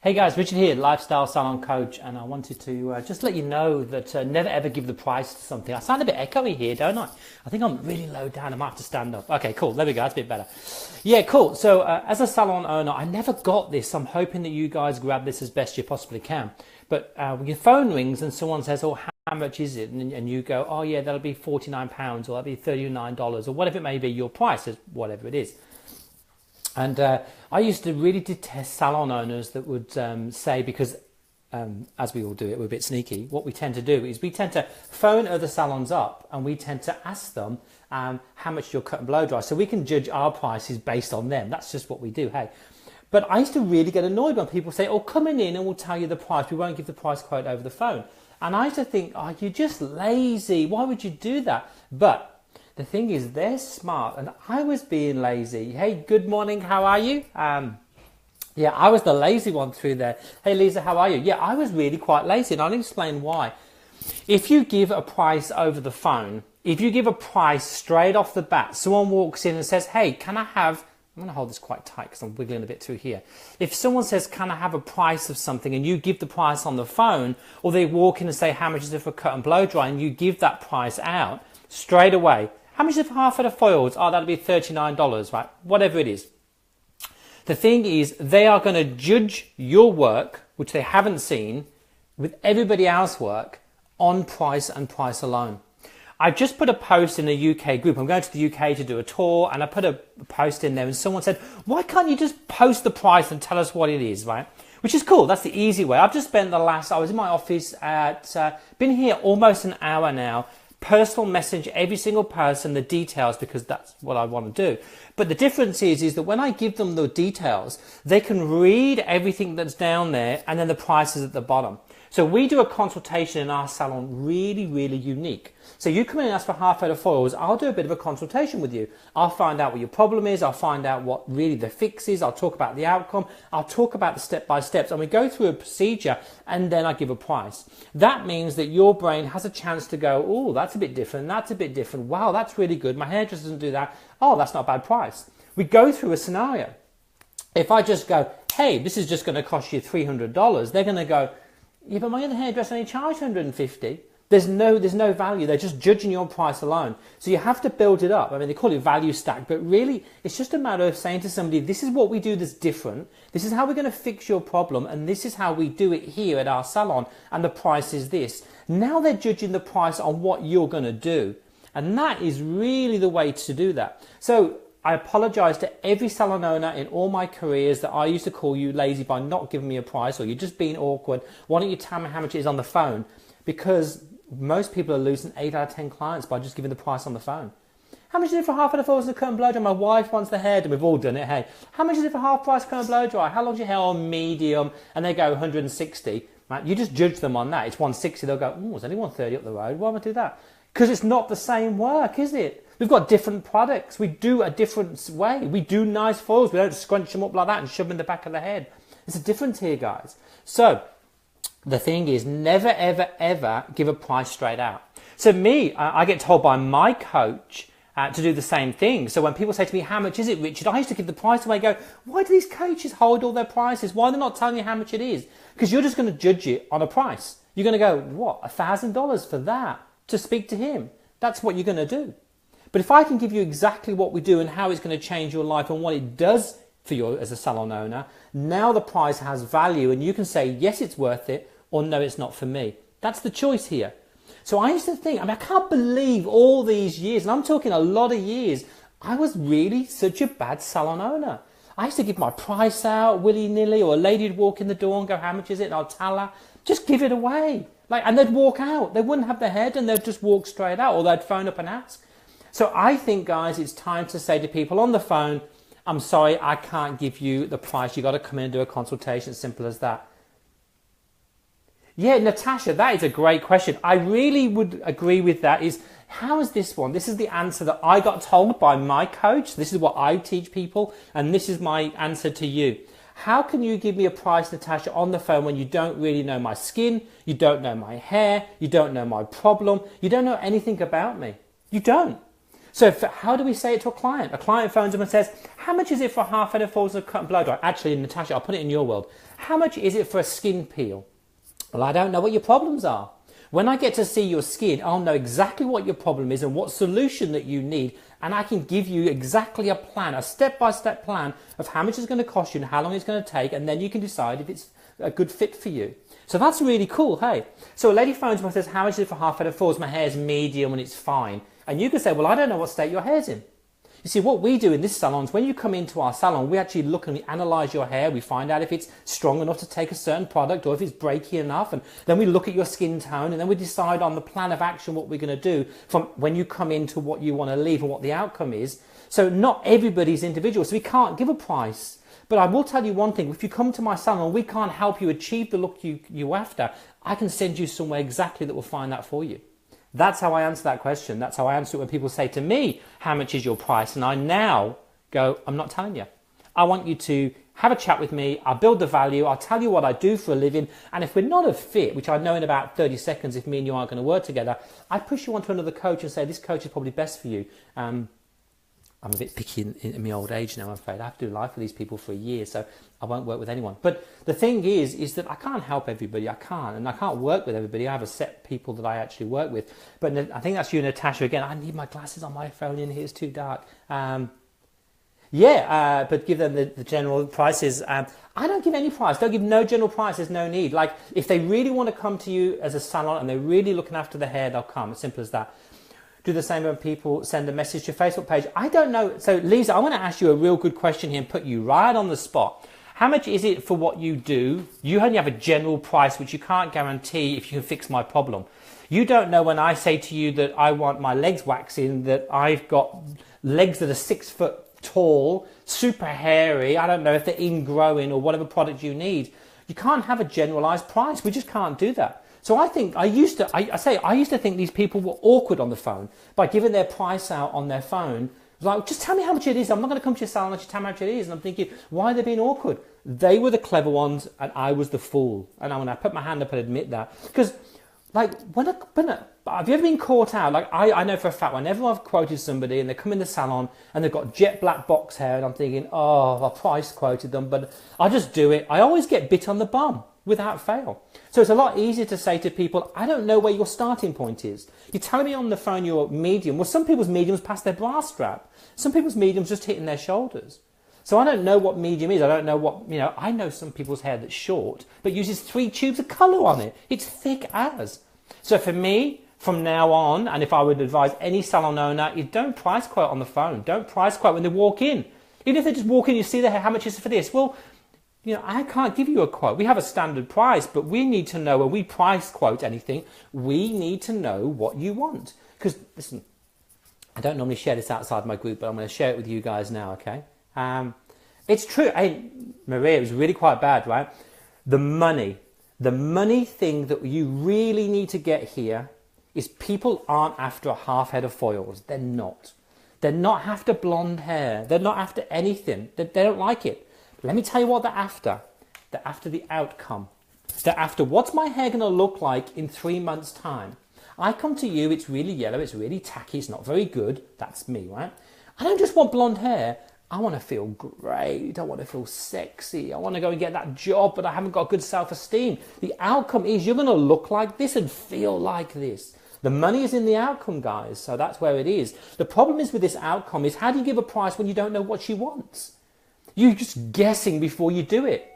Hey guys, Richard here, Lifestyle Salon Coach, and I wanted to just let you know that never ever give the price to something. I sound a bit echoey here, don't I? I think I'm really low down, I might have to stand up. Okay, cool, there we go, that's a bit better. Yeah, cool, so as a salon owner, I never got this. I'm hoping that you guys grab this as best you possibly can. But when your phone rings and someone says, oh, how much is it? And you go, oh yeah, that'll be £49, or that'll be $39, or whatever it may be, your price is whatever it is. And I used to really detest salon owners that would say, because as we all do it, we're a bit sneaky, what we tend to do is we tend to phone other salons up and we tend to ask them how much your cut and blow dry, so we can judge our prices based on them. That's just what we do, hey. But I used to really get annoyed when people say, oh, come in and we'll tell you the price. We won't give the price quote over the phone. And I used to think, oh, you're just lazy. Why would you do that? But the thing is, they're smart, and I was being lazy. Hey, good morning, how are you? Yeah, I was the lazy one through there. Hey, Lisa, how are you? Yeah, I was really quite lazy, and I'll explain why. If you give a price over the phone, if you give a price straight off the bat, someone walks in and says, hey, can I have... I'm going to hold this quite tight because I'm wiggling a bit through here. If someone says, can I have a price of something, and you give the price on the phone, or they walk in and say, how much is it for cut and blow dry, and you give that price out straight away, how much is it for half of the foils? Oh, that'll be $39, right? Whatever it is. The thing is, they are going to judge your work, which they haven't seen, with everybody else's work on price and price alone. I just put a post in the UK group. I'm going to the UK to do a tour, and I put a post in there, and someone said, why can't you just post the price and tell us what it is, right? Which is cool. That's the easy way. I've just spent I was in my office been here almost an hour now, personal message every single person the details, because that's what I want to do. But the difference is that when I give them the details, they can read everything that's down there, and then the price is at the bottom. So we do a consultation in our salon, really, really unique. So you come in and ask for half out of foils, I'll do a bit of a consultation with you. I'll find out what your problem is, I'll find out what really the fix is, I'll talk about the outcome, I'll talk about the step-by-steps, and we go through a procedure, and then I give a price. That means that your brain has a chance to go, oh, that's a bit different, that's a bit different, wow, that's really good, my hairdresser doesn't do that, oh, that's not a bad price. We go through a scenario. If I just go, hey, this is just going to cost you $300, they're going to go, yeah, but my other hairdresser only charged $150. There's no value. They're just judging your price alone. So you have to build it up. I mean, they call it value stack, but really it's just a matter of saying to somebody, this is what we do that's different. This is how we're going to fix your problem, and this is how we do it here at our salon, and the price is this. Now they're judging the price on what you're going to do, and that is really the way to do that. So I apologize to every salon owner in all my careers that I used to call you lazy by not giving me a price, or you're just being awkward. Why don't you tell me how much it is on the phone? Because most people are losing 8 out of 10 clients by just giving the price on the phone. How much is it for half of the foils and cut and blow dry? My wife wants the hair, and we've all done it. Hey, how much is it for half price cut and blow dry? How long's your hair on medium? And they go 160. Right? You just judge them on that. It's 160. They'll go, oh, it's only 130 up the road. Why would I do that? Because it's not the same work, is it? We've got different products. We do a different way. We do nice foils. We don't scrunch them up like that and shove them in the back of the head. There's a difference here, guys. So the thing is, never, ever, ever give a price straight out. So I get told by my coach to do the same thing. So when people say to me, how much is it, Richard? I used to give the price away. I go, why do these coaches hold all their prices? Why are they not telling you how much it is? Because you're just going to judge it on a price. You're going to go, what, $1,000 for that to speak to him? That's what you're going to do. But if I can give you exactly what we do and how it's going to change your life and what it does for you as a salon owner, now the price has value, and you can say, yes, it's worth it, or no, it's not for me. That's the choice here. So I used to think, I can't believe all these years, and I'm talking a lot of years, I was really such a bad salon owner. I used to give my price out willy-nilly, or a lady would walk in the door and go, how much is it? And I'll tell her, just give it away. And they'd walk out. They wouldn't have their head, and they'd just walk straight out, or they'd phone up and ask. So I think, guys, it's time to say to people on the phone, I'm sorry, I can't give you the price. You've got to come in and do a consultation. Simple as that. Yeah, Natasha, that is a great question. I really would agree with that. How is this one? This is the answer that I got told by my coach. This is what I teach people, and this is my answer to you. How can you give me a price, Natasha, on the phone when you don't really know my skin, you don't know my hair, you don't know my problem, you don't know anything about me? You don't. So how do we say it to a client? A client phones them and says, how much is it for a half head of falls and cut and blow dry? Actually, Natasha, I'll put it in your world. How much is it for a skin peel? Well, I don't know what your problems are. When I get to see your skin, I'll know exactly what your problem is and what solution that you need. And I can give you exactly a plan, a step-by-step plan of how much it's going to cost you and how long it's going to take. And then you can decide if it's a good fit for you. So that's really cool, hey? So a lady phones me and says, how much is it for half head of falls? My hair's medium and it's fine. And you can say, well, I don't know what state your hair's in. You see, what we do in this salon is when you come into our salon, we actually look and we analyse your hair. We find out if it's strong enough to take a certain product or if it's breaky enough. And then we look at your skin tone and then we decide on the plan of action what we're going to do from when you come into what you want to leave and what the outcome is. So not everybody's individual, so we can't give a price. But I will tell you one thing, if you come to my salon, we can't help you achieve the look you're after. I can send you somewhere exactly that will find that for you. That's how I answer that question. That's how I answer it when people say to me, how much is your price? And I now go, I'm not telling you. I want you to have a chat with me. I'll build the value. I'll tell you what I do for a living. And if we're not a fit, which I know in about 30 seconds, if me and you aren't going to work together, I push you on to another coach and say, this coach is probably best for you. I'm a bit picky in my old age now, I'm afraid. I have to do life with these people for a year, so I won't work with anyone. But the thing is that I can't help everybody. I can't. And I can't work with everybody. I have a set people that I actually work with. But I think that's you, Natasha, again. I need my glasses on my phone in here. It's too dark. But give them the general prices. I don't give any price. Don't give no general price. There's no need. Like, if they really want to come to you as a salon and they're really looking after the hair, they'll come. As simple as that. Do the same when people send a message to your Facebook page. I don't know. So, Lisa, I want to ask you a real good question here and put you right on the spot. How much is it for what you do? You only have a general price, which you can't guarantee if you can fix my problem. You don't know when I say to you that I want my legs waxing, that I've got legs that are 6 foot tall, super hairy. I don't know if they're ingrowing or whatever product you need. You can't have a generalized price. We just can't do that. So I used to think these people were awkward on the phone by giving their price out on their phone. It was like, just tell me how much it is. I'm not going to come to your salon unless you tell me how much it is. And I'm thinking, why are they being awkward? They were the clever ones and I was the fool. And when I put my hand up and admit that, because like have you ever been caught out? Like I know for a fact, whenever I've quoted somebody and they come in the salon and they've got jet black box hair and I'm thinking, oh, I price quoted them, but I'll just do it. I always get bit on the bum. Without fail. So it's a lot easier to say to people, I don't know where your starting point is. You're telling me on the phone you're medium. Well, some people's medium's past their bra strap. Some people's medium's just hitting their shoulders. So I don't know what medium is. I don't know what, I know some people's hair that's short, but uses 3 tubes of colour on it. It's thick as. So for me, from now on, and if I would advise any salon owner, you don't price quote on the phone. Don't price quote when they walk in. Even if they just walk in, you see their hair, how much is it for this? Well, I can't give you a quote. We have a standard price, but we need to know when we price quote anything, we need to know what you want. Because, listen, I don't normally share this outside my group, but I'm going to share it with you guys now, okay? It's true. Hey, Maria, it was really quite bad, right? The money thing that you really need to get here is people aren't after a half head of foils. They're not. They're not after blonde hair. They're not after anything. They don't like it. Let me tell you what they're after. They're after the outcome. They're after what's my hair going to look like in 3 months' time. I come to you, it's really yellow, it's really tacky, it's not very good. That's me, right? I don't just want blonde hair. I want to feel great. I want to feel sexy. I want to go and get that job, but I haven't got good self-esteem. The outcome is you're going to look like this and feel like this. The money is in the outcome, guys, so that's where it is. The problem is with this outcome is how do you give a price when you don't know what she wants? You're just guessing before you do it.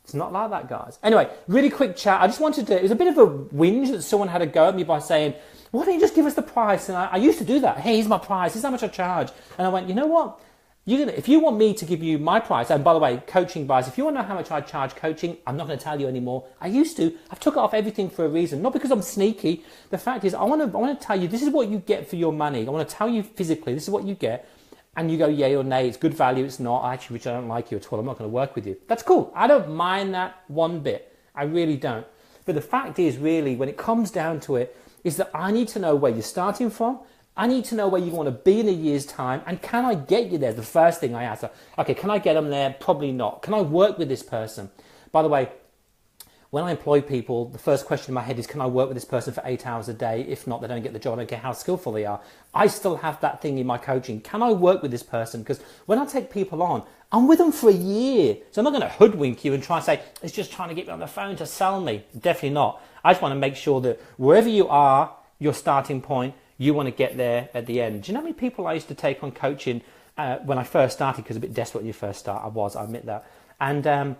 It's not like that, guys. Anyway, really quick chat. I just wanted to, it was a bit of a whinge that someone had a go at me by saying, why don't you just give us the price? And I used to do that. Hey, here's my price. Here's how much I charge. And I went, you know what? If you want me to give you my price, and by the way, coaching buys, if you want to know how much I charge coaching, I'm not going to tell you anymore. I used to. I've took it off everything for a reason. Not because I'm sneaky. The fact is, I want to tell you, this is what you get for your money. I want to tell you physically, this is what you get. And you go, yay or nay, it's good value, it's not. Actually, Rich, I don't like you at all. I'm not going to work with you. That's cool. I don't mind that one bit. I really don't. But the fact is, really, when it comes down to it, is that I need to know where you're starting from. I need to know where you want to be in a year's time. And can I get you there? The first thing I ask, okay, can I get them there? Probably not. Can I work with this person? By the way, When I employ people, the first question in my head is, can I work with this person for 8 hours a day? If not, they don't get the job. I don't care how skillful they are. I still have that thing in my coaching. Can I work with this person? Because when I take people on, I'm with them for a year. So I'm not going to hoodwink you and try and say, it's just trying to get me on the phone to sell me. Definitely not. I just want to make sure that wherever you are, your starting point, you want to get there at the end. Do you know how many people I used to take on coaching when I first started? Because a bit desperate when you first start, I admit that. And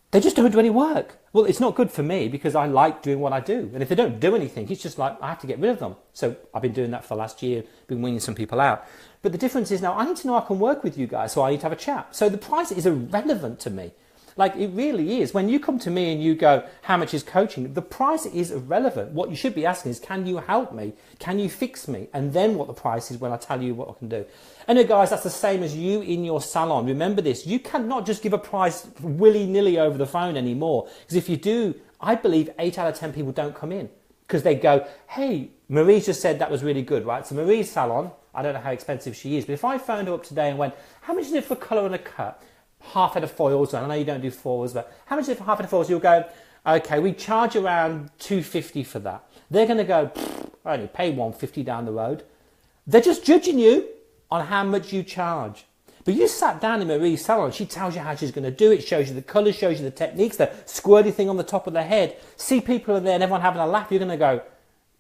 they just don't do any work. Well, it's not good for me because I like doing what I do. And if they don't do anything, it's just like I have to get rid of them. So I've been doing that for the last year, been weaning some people out. But the difference is now I need to know I can work with you guys, so I need to have a chat. So the price is irrelevant to me. Like, it really is. When you come to me and you go, how much is coaching? The price is irrelevant. What you should be asking is, can you help me? Can you fix me? And then what the price is when I tell you what I can do. Anyway, guys, that's the same as you in your salon. Remember this. You cannot just give a price willy-nilly over the phone anymore. Because if you do, I believe 8 out of 10 people don't come in. Because they go, hey, Marie just said that was really good, right? So Marie's salon, I don't know how expensive she is, but if I phoned her up today and went, how much is it for colour and a cut? Half head of foils, I know you don't do foils, but how much is it for half head of foils? You'll go, okay, we charge around $250 for that. They're going to go, I only pay $150 down the road. They're just judging you on how much you charge. But you sat down in Marie's salon, she tells you how she's going to do it, shows you the colours, shows you the techniques, the squirty thing on the top of the head. See people are there and everyone having a laugh, you're going to go,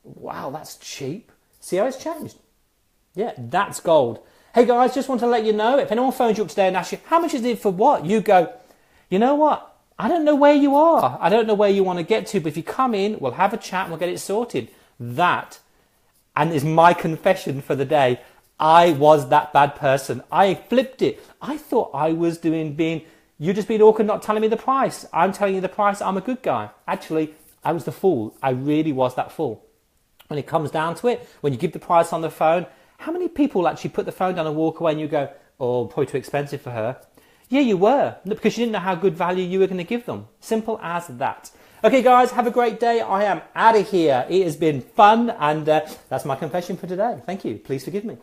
wow, that's cheap. See how it's changed? Yeah, that's gold. Hey guys, just want to let you know, if anyone phones you up today and asks you, how much is it for what? You go, you know what? I don't know where you are. I don't know where you want to get to, but if you come in, we'll have a chat and we'll get it sorted. That, and is my confession for the day, I was that bad person. I flipped it. I thought I was you're just being awkward, not telling me the price. I'm telling you the price, I'm a good guy. Actually, I was the fool. I really was that fool. When it comes down to it, when you give the price on the phone, how many people actually put the phone down and walk away and you go, oh, probably too expensive for her? Yeah, you were, because you didn't know how good value you were going to give them. Simple as that. Okay, guys, have a great day. I am out of here. It has been fun, and that's my confession for today. Thank you. Please forgive me.